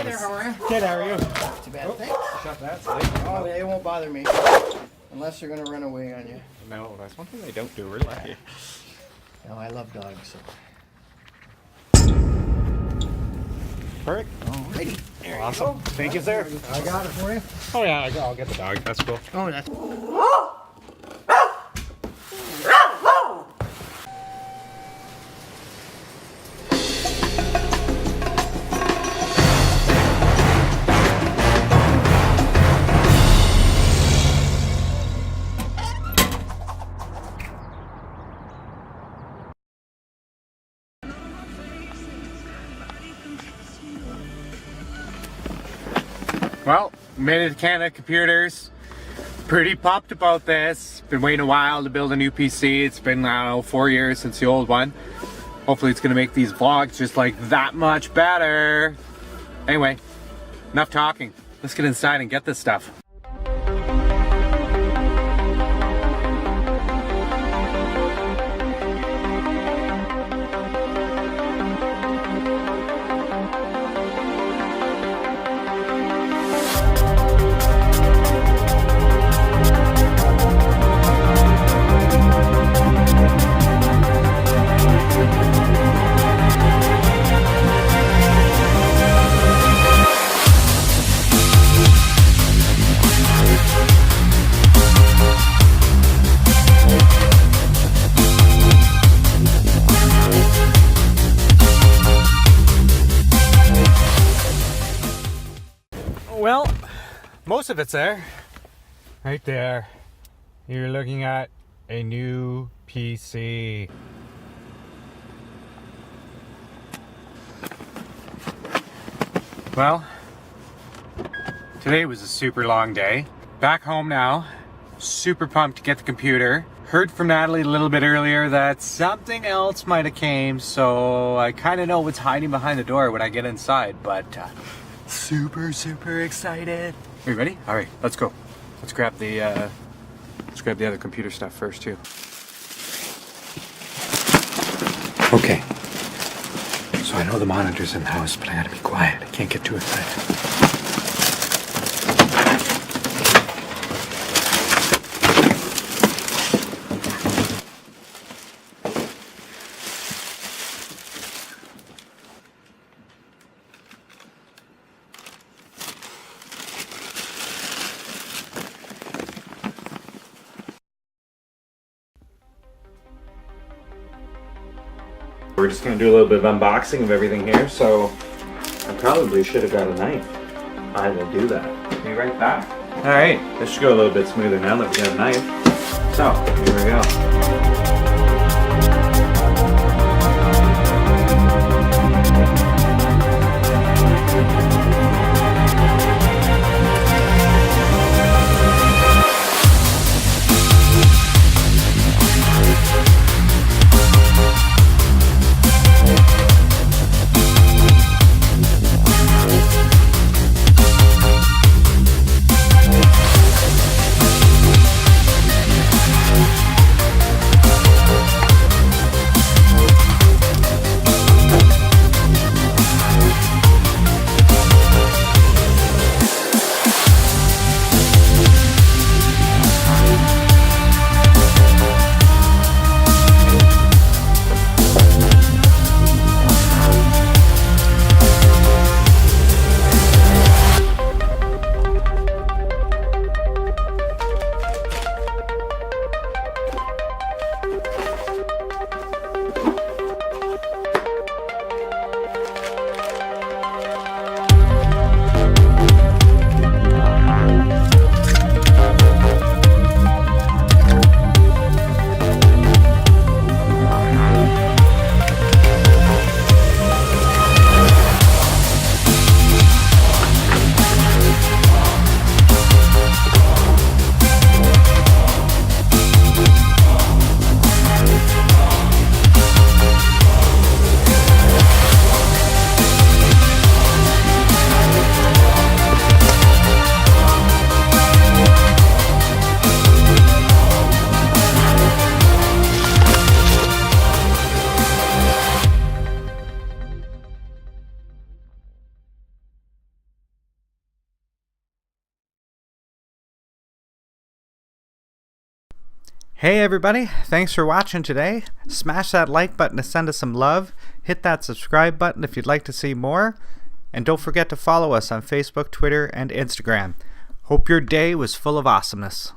there, how are you? Good, how are you? Not too bad, thanks. Shut that. Oh, they won't bother me. Unless they're gonna run away on you. No, that's one thing they don't do. We're lucky. No, I love dogs, so. Perfect. Alrighty. There Awesome. you go. Thank you, sir. I got it for you. Oh yeah, I'll get the dog. That's cool. Oh, that's. Well, made it to Canada Computers. Pretty pumped about this. Been waiting a while to build a new PC. It's been now 4 years since the old one. Hopefully it's gonna make these vlogs just like that much better. Anyway, enough talking. Let's get inside and get this stuff. Well, most of it's there. Right there. You're looking at a new PC. Well, today was a super long day. Back home now. Super pumped to get the computer. Heard from Natalie a little bit earlier that something else might have came, so I kind of know what's hiding behind the door when I get inside, but super excited. Are you ready? All right, let's go. Let's grab the other computer stuff first too. Okay. So I know the monitor's in the house, but I gotta be quiet. I can't get too excited. We're just going to do a little bit of unboxing of everything here, so I probably should have got a knife. I will do that. Be right back. Alright, this should go a little bit smoother now that we got a knife. So, here we go. Hey everybody, thanks for watching today. Smash that like button to send us some love. Hit that subscribe button if you'd like to see more. And don't forget to follow us on Facebook, Twitter, and Instagram. Hope your day was full of awesomeness.